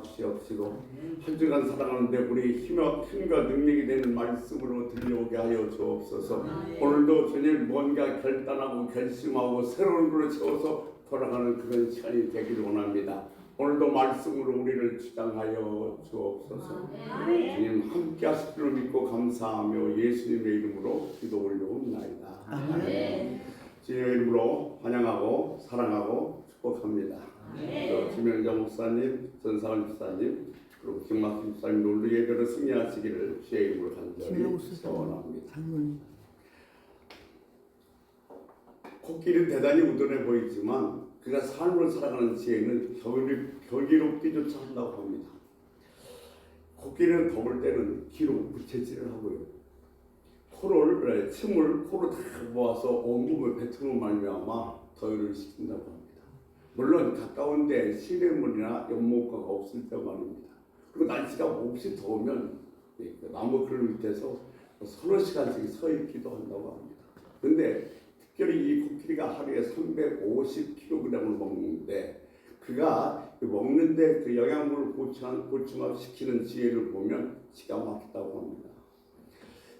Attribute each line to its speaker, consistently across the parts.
Speaker 1: 주시옵시고 한 주간 살아가는데 우리 힘과 능력이 되는 말씀으로 들려오게 하여 주옵소서. 오늘도 주님 뭔가 결단하고 결심하고 새로운 걸로 채워서 돌아가는 그런 시간이 되기를 원합니다. 오늘도 말씀으로 우리를 주장하여 주옵소서. 주님 함께 하실 줄 믿고 감사하며 예수님의 이름으로 기도 올려옵나이다. 아멘. 주님의 이름으로 환영하고 사랑하고 축복합니다. 김영자 목사님, 전상원 집사님, 그리고 김학수 집사님 놀루 예배로 승리하시기를 주의 이름으로 간절히 소원합니다. 코끼리는 대단히 우둔해 보이지만 그가 삶을 살아가는 지혜는 경이롭기조차 한다고 합니다. 코끼리는 더울 때는 귀로 부채질을 하고요. 침을 코로 다 모아서 온몸을 뱉으면 말미암아 더위를 식힌다고 합니다. 물론 가까운데 시냇물이나 연못가가 없을 때 말입니다. 그리고 날씨가 몹시 더우면 나무 그늘 밑에서 서너 시간씩 서 있기도 한다고 합니다. 그런데 특별히 이 코끼리가 하루에 350kg을 먹는데 그가 먹는데 그 영양분을 보충시키는 지혜를 보면 기가 막히다고 합니다.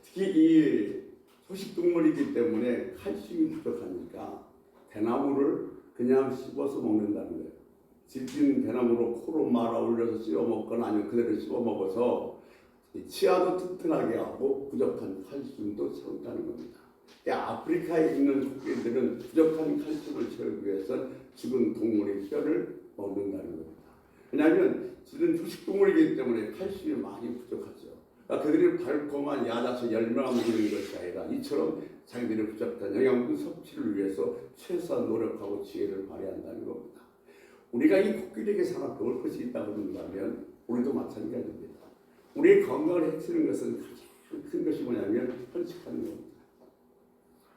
Speaker 1: 특히 이 초식동물이기 때문에 칼슘이 부족하니까 대나무를 그냥 씹어서 먹는다는 거예요. 질긴 대나무로 코로 말아 올려서 씹어 먹거나 아니면 그대로 씹어 먹어서 치아도 튼튼하게 하고 부족한 칼슘도 채운다는 겁니다. 아프리카에 있는 코끼리들은 부족한 칼슘을 채우기 위해서 죽은 동물의 뼈를 먹는다는 겁니다. 왜냐하면 지금 초식동물이기 때문에 칼슘이 많이 부족하죠. 그러니까 그들이 달콤한 야자수 열매만 먹는 것이 아니라 이처럼 자기들의 부족한 영양분 섭취를 위해서 최소한 노력하고 지혜를 발휘한다는 겁니다. 우리가 이 코끼리에게 하나 배울 것이 있다고 한다면 우리도 마찬가지입니다. 우리의 건강을 해치는 것은 가장 큰 것이 뭐냐면 편식하는 겁니다.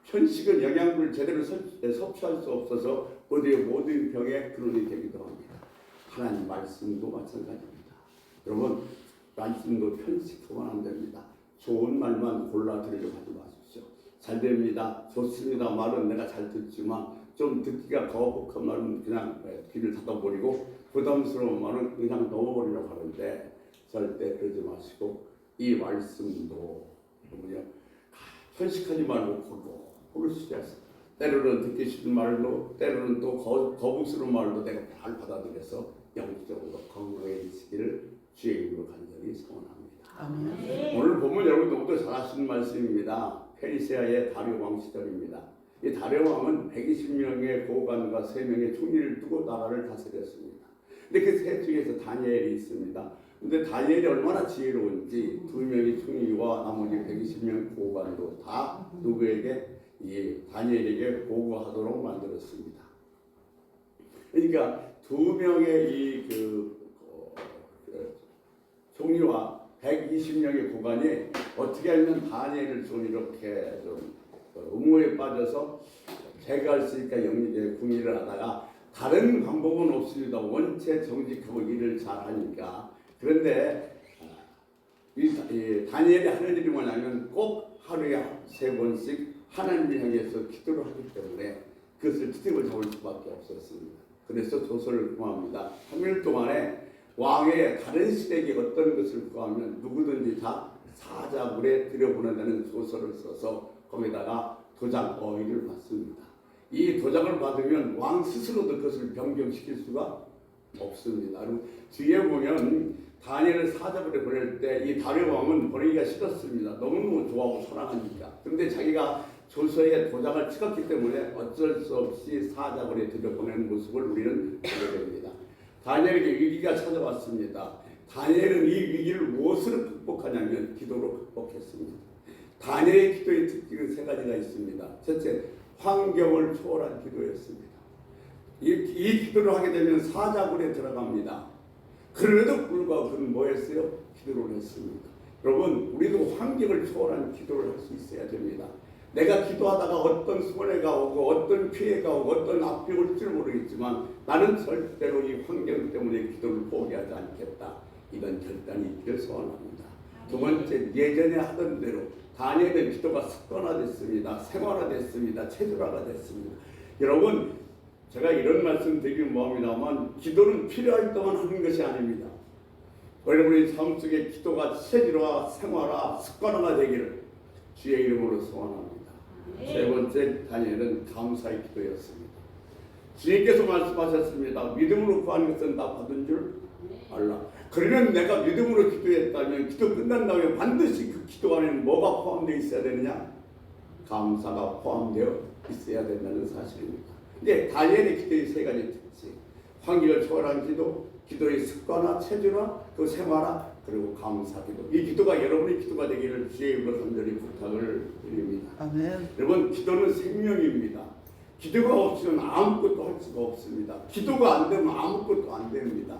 Speaker 1: 편식은 영양분을 제대로 섭취할 수 없어서 모든 병의 근원이 되기도 합니다. 하나님 말씀도 마찬가지입니다. 여러분 말씀도 편식하면 안 됩니다. 좋은 말만 골라 들으려고 하지 마십시오. 잘 됩니다. 좋습니다. 말은 내가 잘 듣지만 좀 듣기가 거북한 말은 그냥 귀를 닫아버리고 부담스러운 말은 그냥 넘어버리려고 하는데 절대 그러지 마시고 이 말씀도 편식하지 말고 고르시자서 때로는 듣기 싫은 말로 때로는 또 거북스러운 말로 내가 잘 받아들여서 영적으로 건강해지기를 주의 이름으로 간절히 소원합니다. 아멘. 오늘 보면 여러분도 모두 잘 아시는 말씀입니다. 페르시아의 다리오 왕 시절입니다. 이 다리오 왕은 120명의 고관과 3명의 총리를 두고 나라를 다스렸습니다. 근데 그 셋 중에서 다니엘이 있습니다. 근데 다니엘이 얼마나 지혜로운지 2명의 총리와 나머지 120명 고관도 다 누구에게? 다니엘에게 보고하도록 만들었습니다. 그러니까 2명의 총리와 120명의 고관이 어떻게 하면 다니엘을 좀 이렇게 좀 음모에 빠져서 제거할 수 있을까 궁리를 하다가 다른 방법은 없습니다. 원체 정직하고 일을 잘하니까. 그런데 다니엘이 하는 일이 뭐냐면 꼭 하루에 3번씩 하나님을 향해서 기도를 하기 때문에 그것을 트집을 잡을 수밖에 없었습니다. 그래서 조서를 구합니다. 3일 동안에 왕의 다른 시댁에 어떤 것을 구하면 누구든지 다 사자굴에 들여보낸다는 조서를 써서 거기다가 도장 어의를 받습니다. 이 도장을 받으면 왕 스스로도 그것을 변경시킬 수가 없습니다. 그리고 뒤에 보면 다니엘을 사자굴에 보낼 때 이 다리오 왕은 보내기가 싫었습니다. 너무너무 좋아하고 사랑하니까. 그런데 자기가 조서에 도장을 찍었기 때문에 어쩔 수 없이 사자굴에 들여보내는 모습을 우리는 보게 됩니다. 다니엘에게 위기가 찾아왔습니다. 다니엘은 이 위기를 무엇으로 극복하냐면 기도로 극복했습니다. 다니엘의 기도의 특징은 3가지가 있습니다. 첫째, 환경을 초월한 기도였습니다. 이 기도를 하게 되면 사자굴에 들어갑니다. 그럼에도 불구하고 그는 뭐 했어요? 기도를 했습니다. 여러분, 우리도 환경을 초월한 기도를 할 수 있어야 됩니다. 내가 기도하다가 어떤 손해가 오고 어떤 피해가 오고 어떤 압박이 올지 모르겠지만 나는 절대로 이 환경 때문에 기도를 포기하지 않겠다. 이런 결단이 있기를 소원합니다. 두 번째, 예전에 하던 대로 다니엘의 기도가 습관화됐습니다. 생활화됐습니다. 체질화가 됐습니다. 여러분, 제가 이런 말씀 드리긴 뭐합니다만 기도는 필요할 동안 하는 것이 아닙니다. 여러분의 삶 속에 기도가 체질화, 생활화, 습관화가 되기를 주의 이름으로 소원합니다. 세 번째 단위는 감사의 기도였습니다. 주님께서 말씀하셨습니다. 믿음으로 구하는 것은 다 받은 줄 알라. 그러면 내가 믿음으로 기도했다면 기도 끝난 다음에 반드시 그 기도 안에는 뭐가 포함되어 있어야 되느냐? 감사가 포함되어 있어야 된다는 사실입니다. 근데 다니엘의 기도의 세 가지 특징, 환경을 초월한 기도, 기도의 습관화, 체질화, 그 생활화, 그리고 감사 기도. 이 기도가 여러분의 기도가 되기를 주의 이름으로 간절히 부탁을 드립니다.
Speaker 2: 아멘.
Speaker 1: 여러분, 기도는 생명입니다. 기도가 없이는 아무것도 할 수가 없습니다. 기도가 안 되면 아무것도 안 됩니다.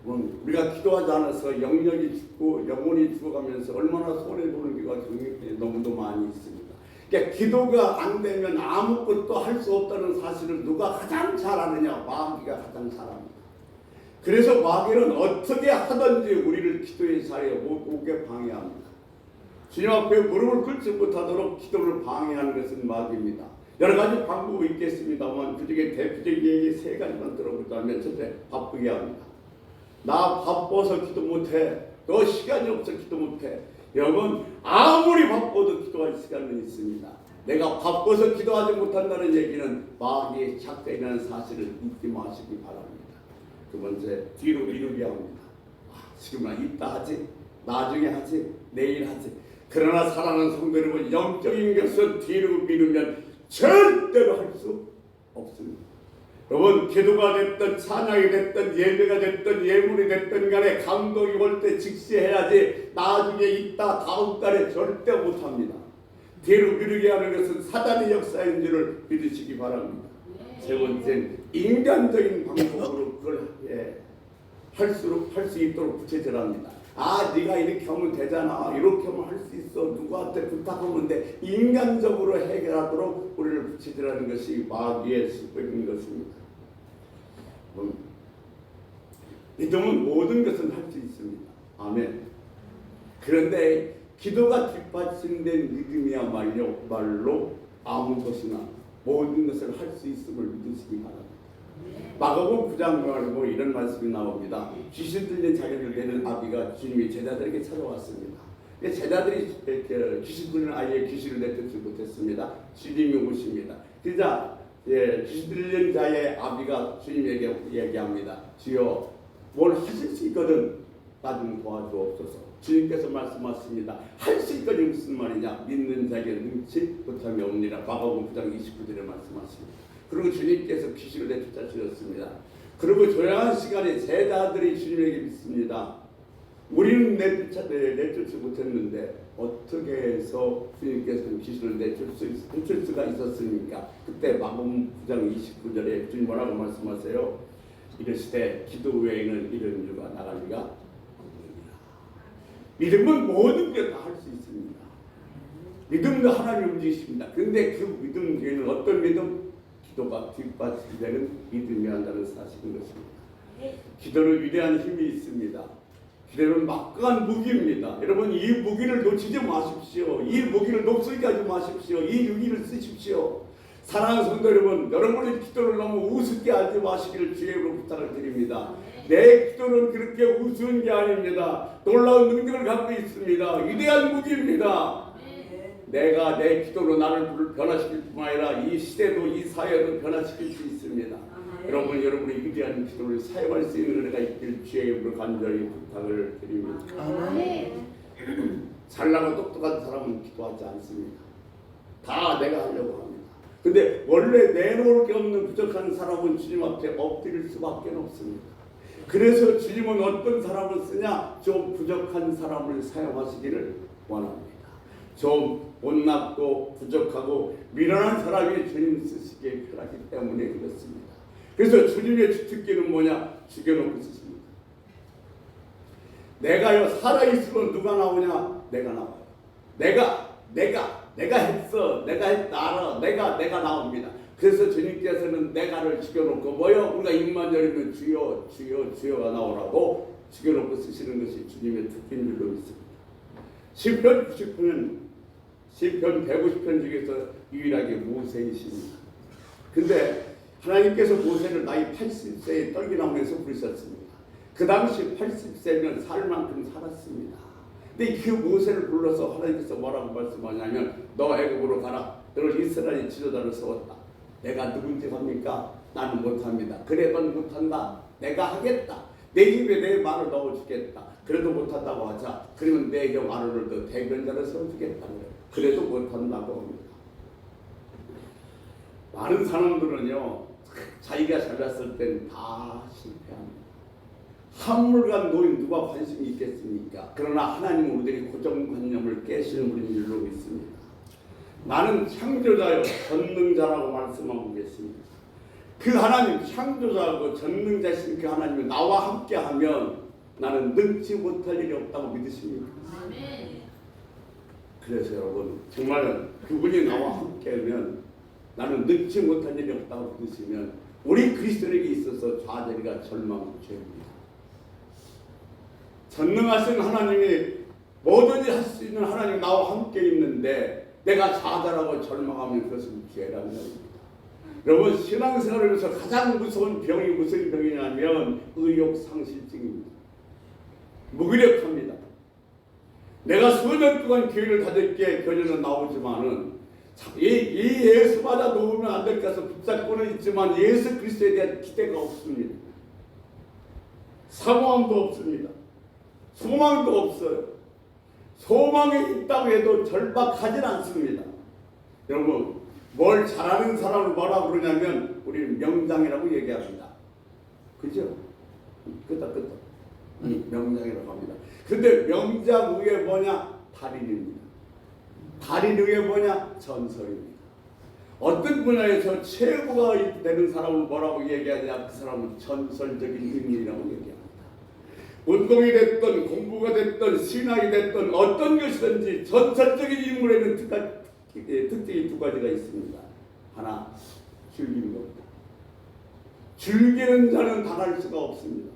Speaker 1: 우리가 기도하지 않아서 영역이 죽고 영혼이 죽어가면서 얼마나 손해보는 게가 너무도 많이 있습니다. 그러니까 기도가 안 되면 아무것도 할 수 없다는 사실을 누가 가장 잘 아느냐? 마귀가 가장 잘 압니다. 그래서 마귀는 어떻게 하든지 우리를 기도의 자리에 오게 방해합니다. 주님 앞에 무릎을 꿇지 못하도록 기도를 방해하는 것은 마귀입니다. 여러 가지 방법이 있겠습니다만 그중에 대표적인 얘기 세 가지만 들어보자면, 첫째, 바쁘게 합니다. 나 바빠서 기도 못해. 너 시간이 없어 기도 못해. 여러분, 아무리 바빠도 기도할 시간은 있습니다. 내가 바빠서 기도하지 못한다는 얘기는 마귀의 작전이라는 사실을 잊지 마시기 바랍니다. 두 번째, 뒤로 미루게 합니다. 지금은 이따 하지, 나중에 하지, 내일 하지. 그러나 사랑하는 성도 여러분, 영적인 것은 뒤로 미루면 절대로 할 수 없습니다. 여러분, 기도가 됐든 찬양이 됐든 예배가 됐든 예물이 됐든 간에 감동이 올 때 즉시 해야지 나중에 있다 다음 달에 절대 못합니다. 뒤로 미루게 하는 것은 사단의 역사인 줄을 믿으시기 바랍니다. 세 번째는 인간적인 방법으로 그걸 할 수 있도록 부채질합니다. 네가 이렇게 하면 되잖아. 이렇게 하면 할 수 있어. 누구한테 부탁하면 돼. 인간적으로 해결하도록 우리를 부채질하는 것이 마귀의 수법인 것입니다. 믿음은 모든 것을 할 수 있습니다. 아멘. 그런데 기도가 뒷받침된 믿음이야말로 아무 것이나 모든 것을 할 수 있음을 믿으시기 바랍니다. 마가복음 9장 말고 이런 말씀이 나옵니다. 귀신 들린 자기를 내는 아비가 주님이 제자들에게 찾아왔습니다. 제자들이 귀신 들린 아이의 귀신을 내쫓지 못했습니다. 주님이 오십니다. 그러자 귀신 들린 자의 아비가 주님에게 얘기합니다. 주여, 뭘 하실 수 있거든 나 좀 도와주옵소서. 주님께서 말씀하십니다. 할 수 있거든 무슨 말이냐? 믿는 자에게 능치 못함이 없느니라. 마가복음 9장 29절에 말씀하십니다. 그리고 주님께서 귀신을 내쫓으셨습니다. 그리고 조용한 시간에 제자들이 주님에게 믿습니다. 우리는 내쫓지 못했는데 어떻게 해서 주님께서는 귀신을 내쫓을 수가 있었습니까? 그때 마가복음 9장 29절에 주님 뭐라고 말씀하세요? 이르시되 기도 외에는 이런 일과 나갈 리가 없느니라. 믿음은 모든 게 다 할 수 있습니다. 믿음도 하나님 움직이십니다. 그런데 그 믿음 뒤에는 어떤 믿음? 기도가 뒷받침되는 믿음이 한다는 사실인 것입니다. 기도는 위대한 힘이 있습니다. 기도는 막강한 무기입니다. 여러분, 이 무기를 놓치지 마십시오. 이 무기를 녹슬게 하지 마십시오. 이 유기를 쓰십시오. 사랑하는 성도 여러분, 여러분의 기도를 너무 우습게 하지 마시기를 주의 이름으로 부탁을 드립니다. 내 기도는 그렇게 우스운 게 아닙니다. 놀라운 능력을 갖고 있습니다. 위대한 무기입니다. 내가 내 기도로 나를 변화시킬 뿐만 아니라 이 시대도 이 사회도 변화시킬 수 있습니다. 여러분의 위대한 기도를 사용할 수 있는 은혜가 있길 주의 이름으로 간절히 부탁을 드립니다. 잘나고 똑똑한 사람은 기도하지 않습니다. 다 내가 하려고 합니다. 근데 원래 내놓을 게 없는 부족한 사람은 주님 앞에 엎드릴 수밖에 없습니다. 그래서 주님은 어떤 사람을 쓰냐? 좀 부족한 사람을 사용하시기를 원합니다. 좀 못났고 부족하고 미련한 사람이 주님 쓰시기에 편하기 때문에 그렇습니다. 그래서 주님의 주특기는 뭐냐? 죽여놓고 쓰십니다. 내가요, 살아있으면 누가 나오냐? 내가 나와요. 내가 했어. 내가 했다. 내가 나옵니다. 그래서 주님께서는 내가를 죽여놓고 뭐요? 우리가 입만 열면 주여 주여 주여가 나오라고 죽여놓고 쓰시는 것이 주님의 특기인 줄로 믿습니다. 시편 90편은 시편 150편 중에서 유일하게 모세이십니다. 근데 하나님께서 모세를 나이 80세에 떨기나무에서 부르셨습니다. 그 당시 80세면 살 만큼 살았습니다. 근데 그 모세를 불러서 하나님께서 뭐라고 말씀하냐면 너 애굽으로 가라. 너를 이스라엘의 지도자로 세웠다. 내가 누군지 합니까? 나는 못합니다. 그래 넌 못한다. 내가 하겠다. 내 입에 내 말을 넣어주겠다. 그래도 못한다고 하자. 그러면 내 형 아론을 더 대변자로 세워주겠다. 그래도 못한다고 합니다. 많은 사람들은요 자기가 잘났을 땐 다 실패합니다. 한물간 노인 누가 관심이 있겠습니까? 그러나 하나님은 우리들이 고정관념을 깨시는 분인 줄로 믿습니다. 나는 창조자요 전능자라고 말씀하고 계십니다. 그 하나님 창조자고 전능자신 그 하나님이 나와 함께하면 나는 능치 못할 일이 없다고 믿으십니까? 그래서 여러분 정말 그분이 나와 함께하면 나는 능치 못할 일이 없다고 믿으시면 우리 그리스도인에게 있어서 좌절이가 절망, 죄입니다. 전능하신 하나님이 뭐든지 할 수 있는 하나님 나와 함께 있는데 내가 좌절하고 절망하면 그것은 죄라는 겁니다. 여러분 신앙생활을 위해서 가장 무서운 병이 무슨 병이냐면 의욕상실증입니다. 무기력합니다. 내가 수년 동안 교회를 다녔기에 교회는 나오지만은 이 예수 맞아 놓으면 안 될 것 같아서 붙잡고는 있지만 예수 그리스도에 대한 기대가 없습니다. 사모함도 없습니다. 소망도 없어요. 소망이 있다고 해도 절박하진 않습니다. 여러분 뭘 잘하는 사람을 뭐라고 그러냐면 우리는 명장이라고 얘기합니다. 그죠? 끄덕 명장이라고 합니다. 근데 명장 위에 뭐냐? 달인입니다. 달인 위에 뭐냐? 전설입니다. 어떤 분야에서 최고가 되는 사람은 뭐라고 얘기하냐? 그 사람은 전설적인 인물이라고 얘기합니다. 운동이 됐든 공부가 됐든 신학이 됐든 어떤 것이든지 전설적인 인물에는 특징이 두 가지가 있습니다. 하나, 즐기는 겁니다. 즐기는 자는 당할 수가 없습니다.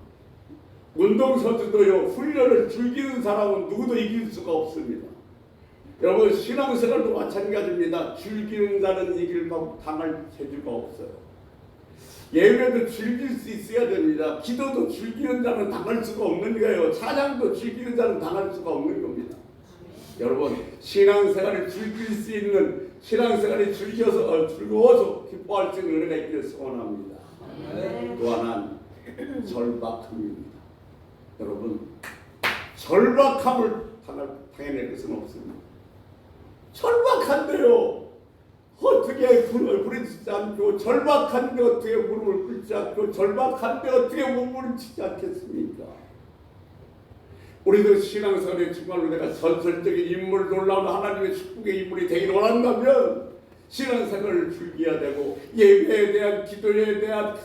Speaker 1: 운동선수도요, 훈련을 즐기는 사람은 누구도 이길 수가 없습니다. 여러분, 신앙생활도 마찬가지입니다. 즐기는 자는 당할 재주가 없어요. 예배도 즐길 수 있어야 됩니다. 기도도 즐기는 자는 당할 수가 없는 거예요. 찬양도 즐기는 자는 당할 수가 없는 겁니다. 여러분 신앙생활을 즐길 수 있는 신앙생활이 즐거워서 기뻐할 수 있는 은혜가 있기를 소원합니다. 또 하나는 절박함입니다. 여러분 절박함을 당해낼 것은 없습니다. 절박한데요 어떻게 불을 부딪히지 않고 절박한데 어떻게 무릎을 꿇지 않고 절박한데 어떻게 몸부림을 치지 않겠습니까? 우리도 신앙생활에 정말로 내가 전설적인 인물 놀라운 하나님의 축복의 인물이 되기를 원한다면 신앙생활을 즐겨야 되고 예배에 대한 기도에 대한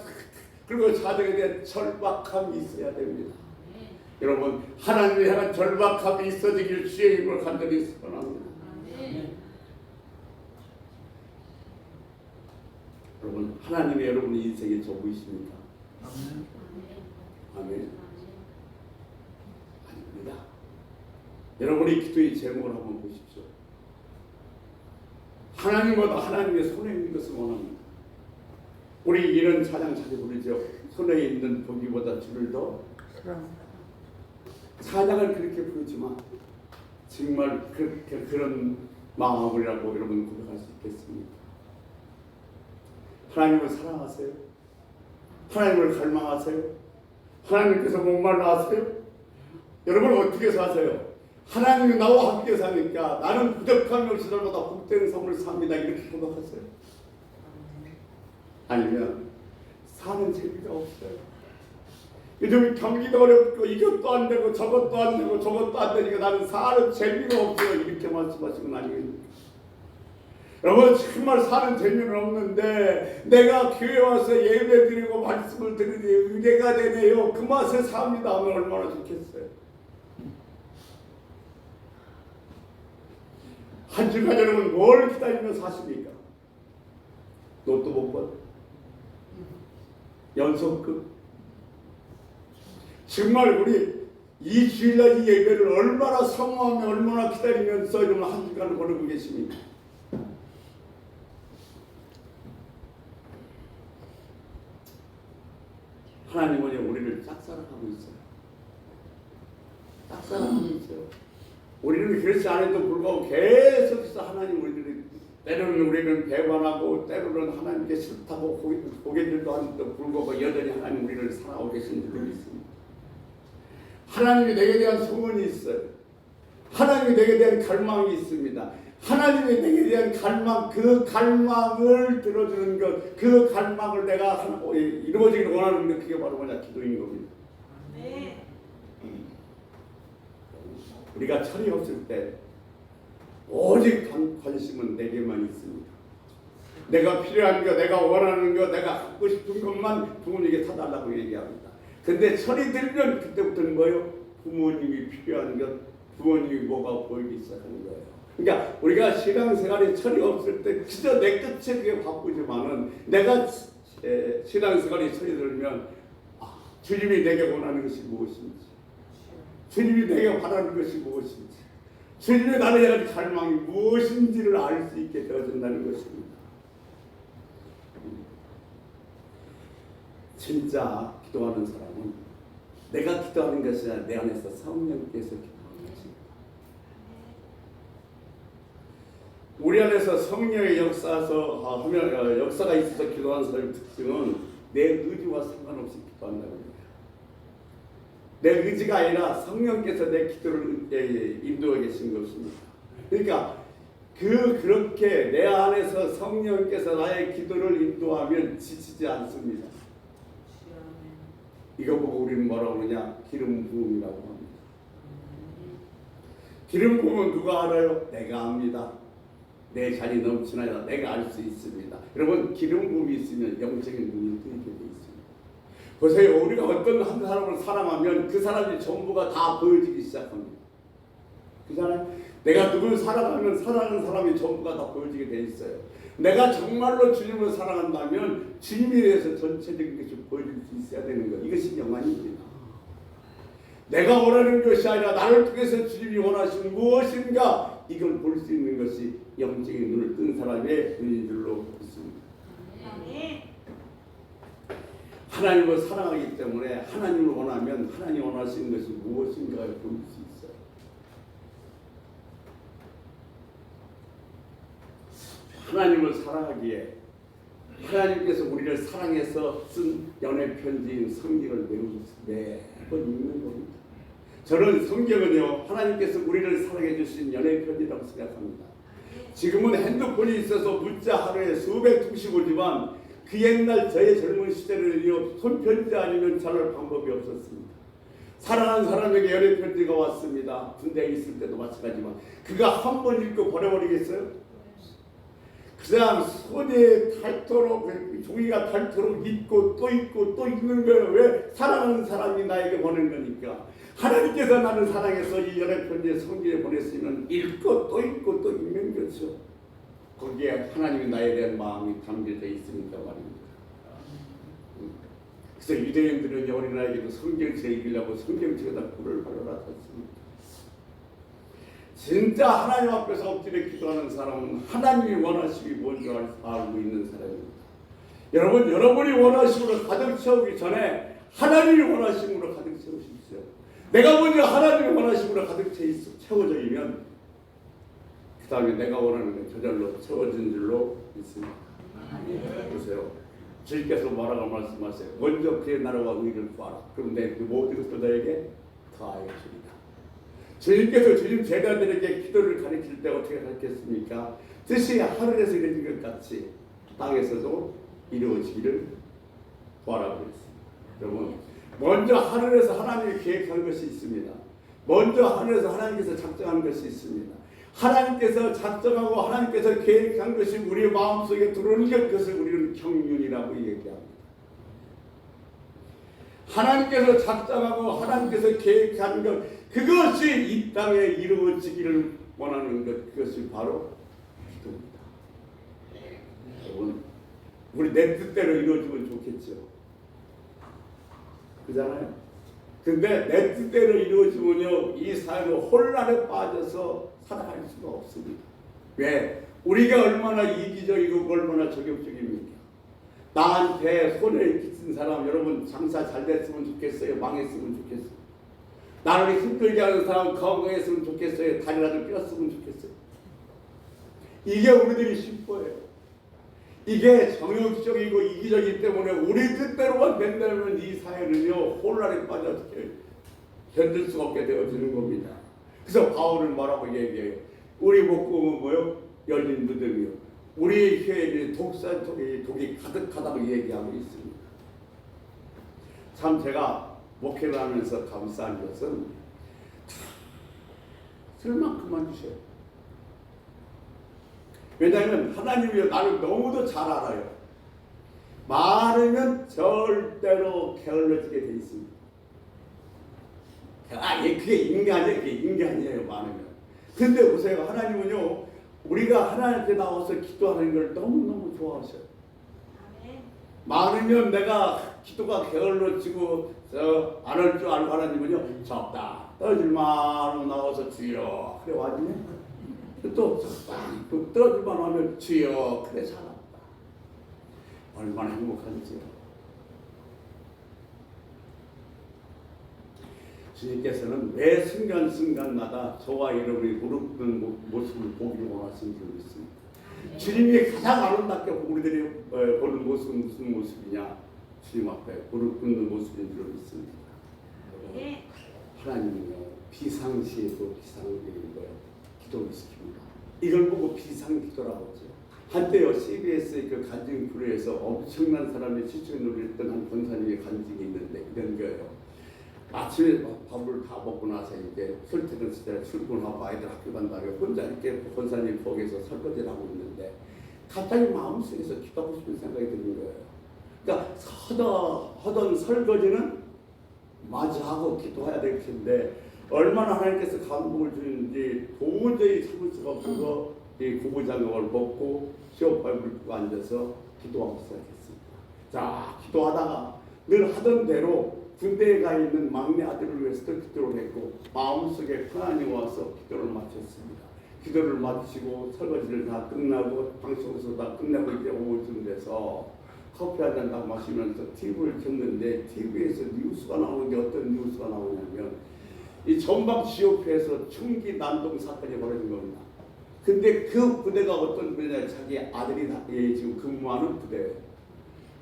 Speaker 1: 그리고 사정에 대한 절박함이 있어야 됩니다. 여러분 하나님에 향한 절박함이 있어지길 주의 힘을 간절히 소원합니다. 여러분 하나님이 여러분의 인생의 전부이십니까? 아멘. 아닙니다. 여러분의 기도의 제목을 한번 보십시오. 하나님보다 하나님의 손에 있는 것을 원합니다. 우리 이런 찬양 자주 부르죠. 손에 있는 독이보다 주를 더 찬양을 그렇게 부르지만 정말 그런 마음이라고 여러분 고백할 수 있겠습니까? 하나님을 사랑하세요? 하나님을 갈망하세요? 하나님께서 목말라 하세요? 여러분 어떻게 사세요? 하나님이 나와 함께 사니까 나는 부족함이 없이 날마다 복된 삶을 삽니다. 이렇게 고백하세요? 아니면 사는 재미가 없어요. 요즘 경기도 어렵고 이것도 안 되고 저것도 안 되고 저것도 안 되니까 나는 사는 재미가 없어요. 이렇게 말씀하시면 아니겠습니까? 여러분 정말 사는 재미는 없는데 내가 교회 와서 예배 드리고 말씀을 들으니 은혜가 되네요. 그 맛에 삽니다 하면 얼마나 좋겠어요. 한 주간 여러분 뭘 기다리며 사십니까? 로또 복권? 연속급? 정말 우리 이 주일날 이 예배를 얼마나 사모하며 얼마나 기다리면서 여러분 한 주간을 보내고 계십니까? 하나님은 우리를 짝사랑 살아가고 있어요. 딱 살아가고 있어요. 우리는 그렇지 않아도 불구하고 계속해서 하나님 우리들이 때로는 우리는 배반하고 때로는 하나님께 싫다고 고개들도 하는데도 불구하고 여전히 하나님 우리를 사랑하고 계신 줄 믿습니다. 하나님이 내게 대한 소원이 있어요. 하나님이 내게 대한 갈망이 있습니다. 하나님이 내게 대한 갈망, 그 갈망을 들어주는 것, 그 갈망을 내가 이루어지길 원하는 것, 그게 바로 뭐냐? 기도인 겁니다. 네. 우리가 철이 없을 때 오직 관심은 내게만 있습니다. 내가 필요한 것, 내가 원하는 것, 내가 갖고 싶은 것만 부모님에게 사달라고 얘기합니다. 근데 철이 들면 그때부터는 뭐예요? 부모님이 필요한 것, 부모님이 뭐가 보이기 시작하는 거예요. 그러니까 우리가 신앙생활에 철이 없을 때 그저 내 끝에 그게 바쁘지만은 내가 신앙생활에 철이 들면 주님이 내게 원하는 것이 무엇인지, 주님이 내게 바라는 것이 무엇인지, 주님이 나를 향한 갈망이 무엇인지를 알 수 있게 되어준다는 것입니다. 진짜 기도하는 사람은 내가 기도하는 것이 아니라 내 안에서 성령께서 기도하는 것입니다. 우리 안에서 성령의 역사가 있어서 기도하는 사람의 특징은 내 의지와 상관없이 기도한다는 거예요. 내 의지가 아니라 성령께서 내 기도를 인도해 계신 것입니다. 그러니까 그렇게 내 안에서 성령께서 나의 기도를 인도하면 지치지 않습니다. 이거 보고 우리는 뭐라고 그러냐? 기름 부음이라고 합니다. 기름 부음은 누가 알아요? 내가 압니다. 내 잔이 넘치나이다. 내가 알 수 있습니다. 여러분, 기름 부음이 있으면 영적인 눈이 뜨이게 돼 있습니다. 보세요. 우리가 어떤 한 사람을 사랑하면 그 사람이 전부가 다 보여지기 시작합니다. 그잖아요. 내가 누굴 사랑하면 사랑하는 사람이 전부가 다 보여지게 돼 있어요. 내가 정말로 주님을 사랑한다면 주님에 대해서 전체적인 것이 보여줄 수 있어야 되는 것. 이것이 영안입니다. 내가 원하는 것이 아니라 나를 통해서 주님이 원하시는 무엇인가, 이걸 볼 수 있는 것이 영적인 눈을 뜬 사람의 눈인 줄로 믿습니다. 하나님을 사랑하기 때문에 하나님을 원하면 하나님 원하시는 것이 무엇인가를 볼 수 있어요. 하나님을 사랑하기에 하나님께서 우리를 사랑해서 쓴 연애 편지인 성경을 매번 읽는 겁니다. 저는 성경은요, 하나님께서 우리를 사랑해 주신 연애 편지라고 생각합니다. 지금은 핸드폰이 있어서 문자 하루에 수백 통씩 오지만 그 옛날 저의 젊은 시절에는요, 손편지 아니면 전할 방법이 없었습니다. 사랑하는 사람에게 연애 편지가 왔습니다. 군대에 있을 때도 마찬가지지만 그가 한 번 읽고 버려버리겠어요? 그냥 손에 닳도록, 종이가 닳도록 읽고 또 읽고 또 읽는 거예요. 왜? 사랑하는 사람이 나에게 보낸 거니까. 하나님께서 나를 사랑해서 이 연애 편지에 성경에 보냈으면 읽고 또 읽고 또 읽는 거죠. 거기에 하나님이 나에 대한 마음이 담겨져 있으니까 말입니다. 그래서 유대인들은 어린아이에게도 성경책 읽으려고 성경책에다 꿀을 발라놨습니다. 진짜 하나님 앞에서 엎드려 기도하는 사람은 하나님이 원하심이 뭔지 알고 있는 사람입니다. 여러분, 여러분이 원하심으로 가득 채우기 전에 하나님이 원하심으로 가득 채우십시오. 내가 먼저 하나님의 원하심으로 가득 채워져이면 그 다음에 내가 원하는 게 저절로 채워진 줄로 믿습니다. 보세요. 주님께서 뭐라고 말씀하세요? 먼저 그의 나라와 의를 구하라. 그럼 내 모든 것도 너에게 더하여 주리라. 주님께서 주님 제자들에게 기도를 가르칠 때 어떻게 가르쳤습니까? 뜻이 하늘에서 이루어진 것 같이 땅에서도 이루어지기를 구하라고 그랬습니다. 여러분, 먼저 하늘에서 하나님이 계획한 것이 있습니다. 먼저 하늘에서 하나님께서 작정한 것이 있습니다. 하나님께서 작정하고 하나님께서 계획한 것이 우리의 마음속에 들어오는 것을 우리는 경륜이라고 얘기합니다. 하나님께서 작정하고 하나님께서 계획한 것, 그것이 이 땅에 이루어지기를 원하는 것, 그것이 바로 기도입니다. 여러분, 우리 내 뜻대로 이루어지면 좋겠죠. 그잖아요? 근데 내 뜻대로 이루어지면요, 이 삶의 혼란에 빠져서 살아갈 수가 없습니다. 왜? 우리가 얼마나 이기적이고 얼마나 저격적입니까? 나한테 손해 끼친 사람, 여러분 장사 잘 됐으면 좋겠어요? 망했으면 좋겠어요? 나를 힘들게 하는 사람 건강했으면 좋겠어요? 다리라도 뼈었으면 좋겠어요? 이게 우리들이 싶어요. 이게 정욕적이고 이기적이기 때문에 우리 뜻대로만 된다면 이 사회는요 혼란에 빠져서 견딜 수가 없게 되어지는 겁니다. 그래서 바울은 뭐라고 얘기해요? 우리 목공은 뭐요? 열린 무덤이요. 우리 혀에 독이 가득하다고 얘기하고 있습니다. 참 제가 목회를 하면서 감사한 것은 쓸 만큼만 주셔요. 왜냐하면 하나님이 나를 너무도 잘 알아요. 많으면 절대로 게을러지게 돼 있습니다. 그게 인간이에요. 그게 인간이에요. 많으면. 근데 보세요. 하나님은요. 우리가 하나님께 나와서 기도하는 걸 너무너무 좋아하셔요. 많으면 내가 기도가 게을러지고 안 할 줄 알고 하나님은요. 적다. 떨어질만 하면 나와서 주여. 그래 와주네. 또 적다. 또 떨어질만 하면 주여. 그래 살았다. 얼마나 행복한지요. 주님께서는 매 순간순간마다 저와 여러분이 무릎 꿇는 모습을 보기를 원하시는 줄 믿습니다. 주님이 가장 아름답게 우리들이 보는 모습은 무슨 모습이냐? 주님 앞에 무릎 꿇는 모습인 줄 믿습니다. 하나님은요 비상시에도 비상적인 거예요. 기도를 시킵니다. 이걸 보고 비상기도라고 하죠. 한때요 CBS의 그 간증 프로에서 엄청난 사람이 시청에 놀렸던 한 권사님의 간증이 있는데 이런 거예요. 아침에 밥을 다 먹고 나서 이제 출퇴근 시절 출근하고 아이들 학교 간다고 혼자 이렇게 권사님 거기서 설거지를 하고 있는데 갑자기 마음속에서 기도하고 싶은 생각이 드는 거예요. 그러니까 하던 설거지는 마저 하고 기도해야 될 텐데 얼마나 하나님께서 감동을 주는지 도저히 참을 수가 없어서 이 고무장갑을 벗고 쇼파에 물 붓고 앉아서 기도하기 시작했습니다. 자, 기도하다가 늘 하던 대로 군대에 가 있는 막내 아들을 위해서도 기도를 했고 마음속에 평안이 와서 기도를 마쳤습니다. 기도를 마치고 설거지를 다 끝나고 방송에서 다 끝내고 이제 오후쯤 돼서 커피 한 잔 딱 마시면서 TV를 켰는데 TV에서 뉴스가 나오는데 어떤 뉴스가 나오냐면 이 전방 지역회에서 총기 난동 사건이 벌어진 겁니다. 근데 그 부대가 어떤 부대냐 자기 아들이 지금 근무하는 부대예요.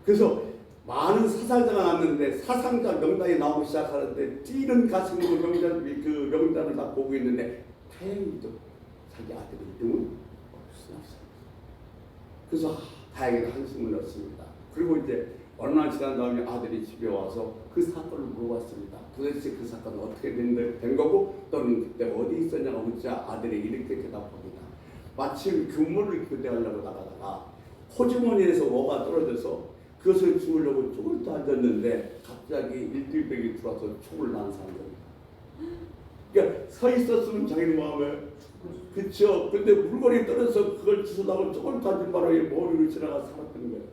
Speaker 1: 그래서 많은 사상자가 났는데 사상자 명단이 나오기 시작하는데 뛰는 가슴으로 그 명단을 다 보고 있는데 다행히도 자기 아들 이름은 없었어요. 그래서 다행히도 한숨을 넣었습니다. 그리고 이제 얼마 지난 다음에 아들이 집에 와서 그 사건을 물어봤습니다. 도대체 그 사건은 어떻게 된 거고 또는 그때 어디 있었냐고 묻자 아들이 이렇게 대답합니다. 마침 근무를 교대하려고 나가다가 호주머니에서 뭐가 떨어져서 그것을 주우려고 쪽을 또 앉았는데 갑자기 일들백이 들어와서 총을 난사한 겁니다. 그러니까 서 있었으면 자기 마음에 그쵸. 근데 물건이 떨어져서 그걸 주워다가 쪽을 또 앉은 바람에 머리를 지나가 살았던 거예요.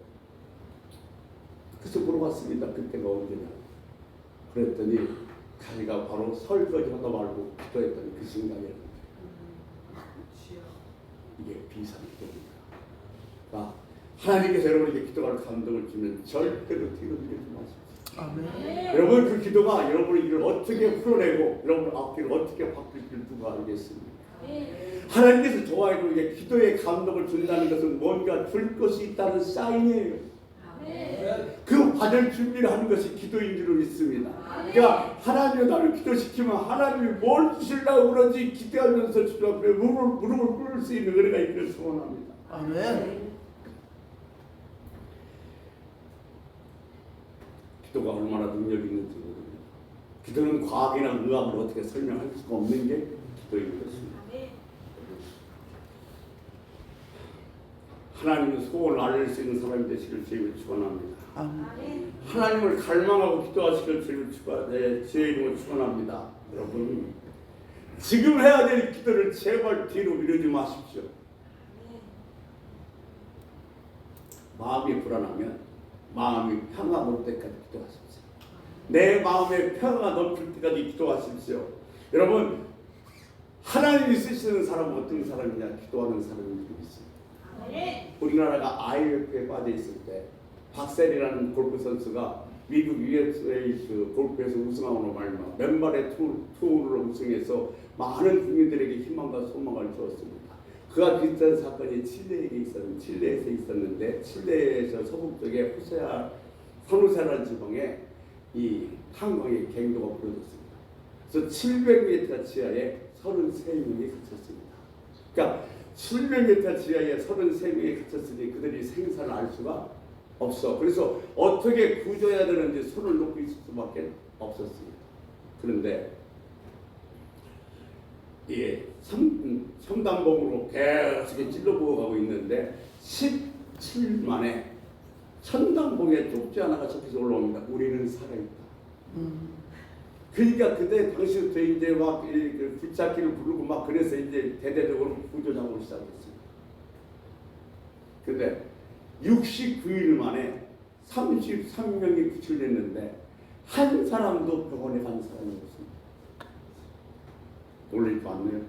Speaker 1: 그래서 물어봤습니다. 그때가 언제냐. 그랬더니 자기가 바로 설거지 하다 말고 기도했더니 그 순간이었는데 이게 비상기도입니다. 그러니까 하나님께서 여러분에게 기도할 감동을 주면 절대로 뒤로 밀지 마십시오. 아멘. 여러분 그 기도가 여러분의 일을 어떻게 풀어내고 여러분의 앞길을 어떻게 바뀔지 누가 알겠습니까? 하나님께서 저와 여러분에게 기도의 감동을 준다는 것은 뭔가 줄 것이 있다는 사인이에요. 그 받을 준비를 하는 것이 기도인 줄 믿습니다. 그러니까 하나님이 나를 기도시키면 하나님이 뭘 주시려고 그런지 기대하면서 주님 앞에 무릎을 꿇을 수 있는 은혜가 있기를 소원합니다. 아멘. 기도가 얼마나 능력 있는지 모릅니다. 기도는 과학이나 의학으로 어떻게 설명할 수가 없는 게 기도인 것입니다. 하나님의 소원을 알릴 수 있는 사람이 되시길 주님을 축원합니다. 하나님을 갈망하고 기도하시길 주님을 주의 이름으로 축원합니다. 여러분 지금 해야 될 기도를 제발 뒤로 미루지 마십시오. 마음이 불안하면 마음이 평화가 올 때까지 기도하십시오. 내 마음에 평화가 넘칠 때까지 기도하십시오. 여러분 하나님이 쓰시는 사람은 어떤 사람이냐? 기도하는 사람인 줄 믿습니다. 우리나라가 IMF에 빠져 있을 때 박셀이라는 골프 선수가 미국 USA 그 골프에서 우승함으로 말미암아 맨발의 투어를 우승해서 많은 국민들에게 희망과 소망을 주었습니다. 그와 비슷한 사건이 칠레에서 있었는데 칠레에서 서북 쪽에 산호세라는 지방에 이 한강의 갱도가 벌어졌습니다. 그래서 700m 지하에 33명이 갇혔습니다. 그러니까 700m 지하에 33명이 갇혔으니 그들이 생사를 알 수가 없어. 그래서 어떻게 구조해야 되는지 손을 놓고 있을 수밖에 없었습니다. 그런데 삼단봉으로 계속 찔러부어 가고 있는데 17일 만에 천단봉에 쪽지 하나가 적혀서 올라옵니다. 우리는 살아있다. 그러니까 그때 당시부터 이제 막 굴착기를 부르고 막 그래서 이제 대대적으로 구조 작업을 시작했습니다. 근데 69일 만에 33명이 구출됐는데 한 사람도 병원에 간 사람이 없습니다. 놀랄 거 않네요.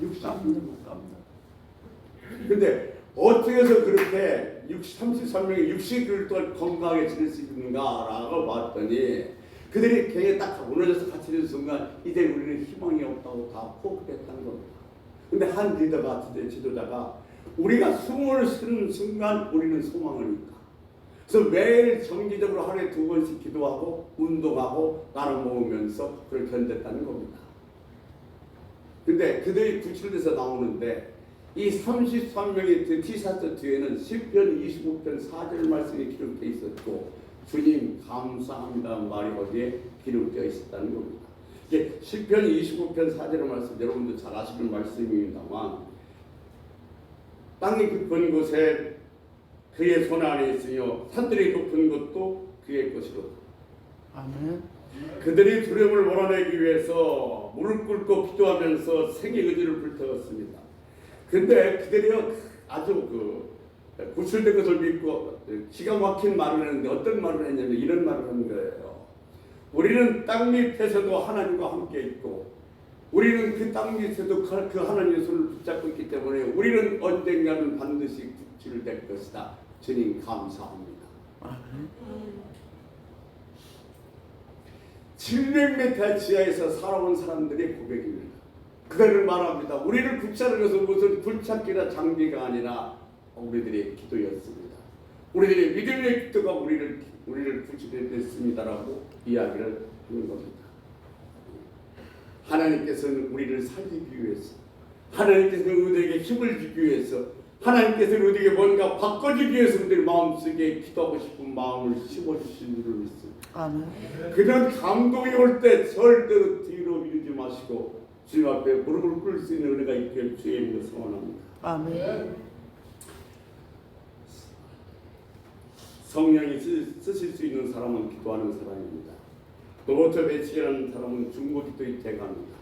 Speaker 1: 63명 못 갑니다. 근데 어떻게 해서 그렇게 33명이 60일 동안 건강하게 지낼 수 있는가라고 봤더니 그들이 굉장히 딱 무너져서 갇히는 순간 이제 우리는 희망이 없다고 다 포기했다는 겁니다. 근데 한 리더가, 지도자가 우리가 숨을 쉬는 순간 우리는 소망을 있다. 그래서 매일 정기적으로 하루에 2번씩 기도하고 운동하고 나눠 먹으면서 그걸 견뎠다는 겁니다. 근데 그들이 구출돼서 나오는데 이 33명의 티셔츠 뒤에는 시편 25편 4절 말씀이 기록되어 있었고 주님 감사합니다 말이 어디에 기록되어 있었다는 겁니다. 이게 시편 25편 4절 말씀 여러분도 잘 아시는 말씀입니다만 땅이 깊은 곳에 그의 손 안에 있으며 산들이 높은 것도 그의 것이로다.
Speaker 2: 아멘.
Speaker 1: 그들이 두려움을 몰아내기 위해서 무릎 꿇고 기도하면서 생의 의지를 불태웠습니다. 근데 그들이 아주 구출된 것을 믿고 기가 막힌 말을 했는데 어떤 말을 했냐면 이런 말을 한 거예요. 우리는 땅 밑에서도 하나님과 함께 있고 우리는 그 땅 밑에도 그 하나님의 손을 붙잡고 있기 때문에 우리는 언젠가는 반드시 구출될 것이다. 주님 감사합니다. 700m 지하에서 살아온 사람들의 고백입니다. 그들을 말합니다. 우리를 구출하는 것은 무슨 굴착기나 장비가 아니라 우리들의 기도였습니다. 우리들의 믿음의 기도가 우리를 구출했습니다라고 이야기를 하는 겁니다. 하나님께서는 우리를 살리기 위해서, 하나님께서는 우리에게 힘을 주기 위해서, 하나님께서는 우리에게 뭔가 바꿔주기 위해서 우리들 마음속에 기도하고 싶은 마음을 심어주신 줄을 믿습니다.
Speaker 2: 아멘.
Speaker 1: 그런 감동이 올 때 절대로 뒤로 미루지 마시고 주님 앞에 무릎을 꿇을 수 있는 은혜가 있기를 주의 이름으로 소원합니다.
Speaker 2: 아멘.
Speaker 1: 성령이 쓰실 수 있는 사람은 기도하는 사람입니다. 로버트 베치라는 사람은 중보기도의 대가입니다.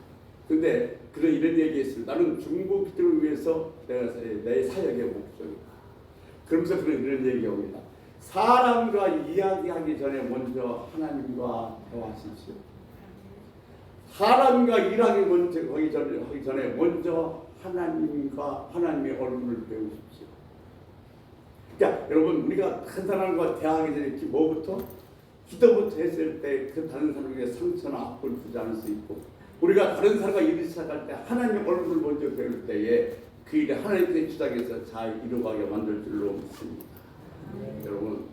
Speaker 1: 근데 그는 이런 얘기했습니다. 나는 중보기도를 위해서 내 사역의 목적이다. 그러면서 그는 이런 얘기합니다. 사람과 이야기하기 전에 먼저 하나님과 대화하십시오. 사람과 일하기 전에 먼저 하나님의 얼굴을 배우십시오. 그러니까 여러분 우리가 한 사람과 대화하기 전에 뭐부터? 기도부터 했을 때 그 다른 사람에게 상처나 악을 주지 않을 수 있고 우리가 다른 사람과 일을 시작할 때 하나님의 얼굴을 먼저 배울 때에 그 일이 하나님의 주장에서 잘 이루어가게 만들 줄로 믿습니다. 여러분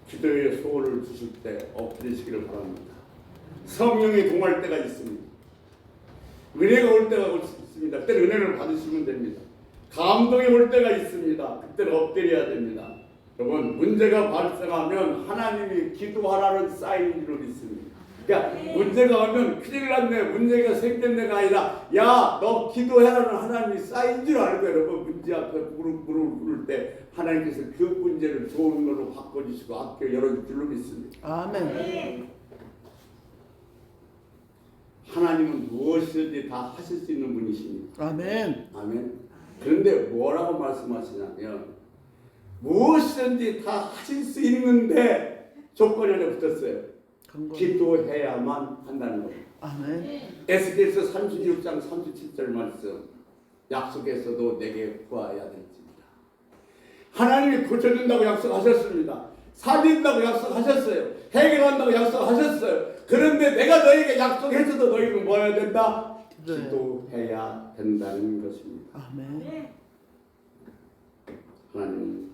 Speaker 1: 기도의 소원을 주실 때 엎드리시기를 바랍니다. 성령이 동할 때가 있습니다. 은혜가 올 때가 있습니다. 그때는 은혜를 받으시면 됩니다. 감동이 올 때가 있습니다. 그때는 엎드려야 됩니다. 여러분 문제가 발생하면 하나님이 기도하라는 사인인 줄로 믿습니다. 그러니까 문제가 오면 큰일 났네 문제가 생겼네가 아니라 야 너 기도해라는 하나님이 사인인 줄 알고 여러분 문제 앞에 무릎을 꿇을 때 하나님께서 그 문제를 좋은 걸로 바꿔주시고 앞에 열어줄 줄로 믿습니다.
Speaker 2: 아멘.
Speaker 1: 하나님은 무엇이든지 다 하실 수 있는 분이십니다.
Speaker 2: 아멘.
Speaker 1: 아멘. 그런데 뭐라고 말씀하시냐면 무엇이든지 다 하실 수 있는데 조건이 하나 붙었어요. 기도해야만 한다는 겁니다.
Speaker 2: 아멘.
Speaker 1: 에스겔서 36장 37절 말씀 약속에서도 내게 구하여야 될지니라. 하나님이 고쳐준다고 약속하셨습니다. 살린다고 약속하셨어요. 해결한다고 약속하셨어요. 그런데 내가 너에게 약속했어도 너희는 뭐 해야 된다? 기도해야 된다는 것입니다.
Speaker 2: 아멘.
Speaker 1: 하나님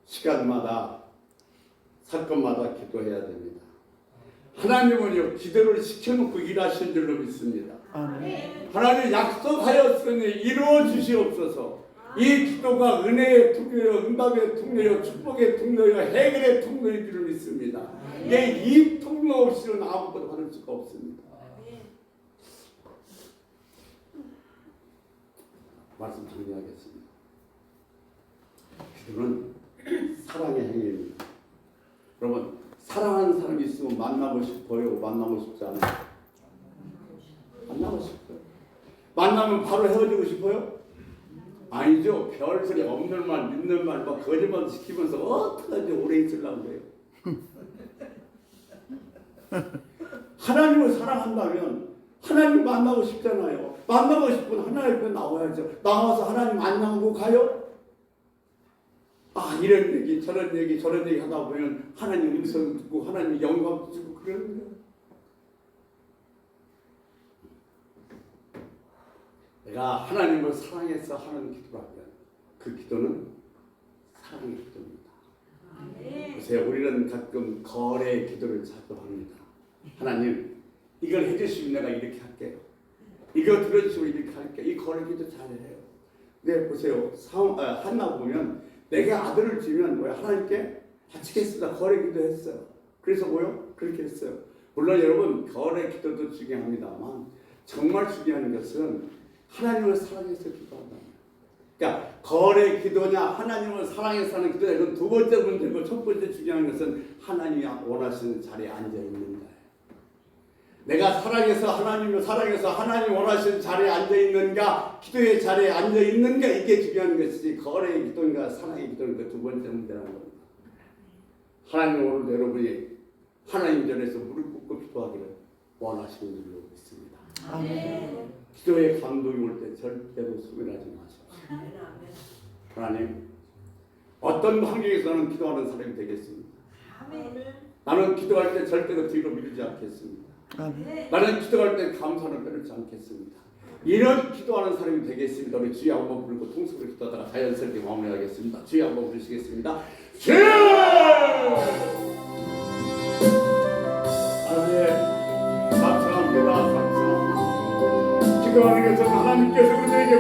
Speaker 1: 시간마다 사건마다 기도해야 됩니다. 하나님은요 기도를 시켜놓고 일하신 줄로 믿습니다.
Speaker 2: 아멘.
Speaker 1: 하나님 약속하였으니 이루어 주시옵소서. 이 기도가 은혜의 통로요, 응답의 통로요, 축복의 통로요, 해결의 통로인 줄 믿습니다. 이 통로 없이는 아무것도 받을 수가 없습니다. 말씀 정리하겠습니다. 기도는 사랑의 행위입니다. 여러분 사랑하는 사람이 있으면 만나고 싶어요? 만나고 싶지 않아요? 만나고 싶어요. 만나면 바로 헤어지고 싶어요? 아니죠. 별소리 없는 말, 믿는 말, 막 거짓말 시키면서 어떡하지 오래 있으려고 해요. 하나님을 사랑한다면 하나님 만나고 싶잖아요. 만나고 싶으면 하나님 앞에 나와야죠. 나와서 하나님 만나고 가요? 아 이런 얘기 저런 얘기 하다 보면 하나님 음성 듣고 하나님 영광 주고 그러는 거예요. 내가 하나님을 사랑해서 하는 기도라면 그 기도는 사랑의 기도입니다. 보세요. 우리는 가끔 거래의 기도를 자주 합니다. 하나님 이걸 해주시면 내가 이렇게 할게요. 이거 들어주시면 이렇게 할게요. 이 거래 기도 잘해요. 근데 보세요. 한나 보면 내가 아들을 주면 뭐야 하나님께 바치겠습니다. 거래 기도했어요. 그래서 뭐요? 그렇게 했어요. 물론 여러분 거래 기도도 중요합니다만 정말 중요한 것은 하나님을 사랑해서 기도한다. 그러니까 거래 기도냐 하나님을 사랑해서 하는 기도냐 이건 두 번째 문제고 첫 번째 중요한 것은 하나님이 원하시는 자리에 앉아 있는 거예요. 내가 사랑해서 하나님을 사랑해서 하나님 원하시는 자리에 앉아 있는가 기도의 자리에 앉아 있는가 이게 중요한 것이지 거래의 기도인가 사랑의 기도인가 두 번째 문제라는 겁니다. 하나님 오늘 여러분이 하나님 전에서 무릎 꿇고 기도하기를 원하시는 줄로 믿습니다.
Speaker 2: 아멘.
Speaker 1: 기도의 감동이 올 때 절대로 소멸하지 마십시오. 하나님 어떤 환경에서는 기도하는 사람이 되겠습니다. 나는 기도할 때 절대로 뒤로 미루지 않겠습니다.
Speaker 2: 아멘.
Speaker 1: 나는 기도할 때 감사는 빼놓지 않겠습니다. 이런 기도하는 사람이 되겠습니다. 우리 주여 한번 부르고 통속을 기도하다가 자연스럽게 마무리하겠습니다. 주여 한번 부르시겠습니다. 주여! 하나님 감사합니다. 감사합니다. 기도하는 것은 하나님께서 우리에게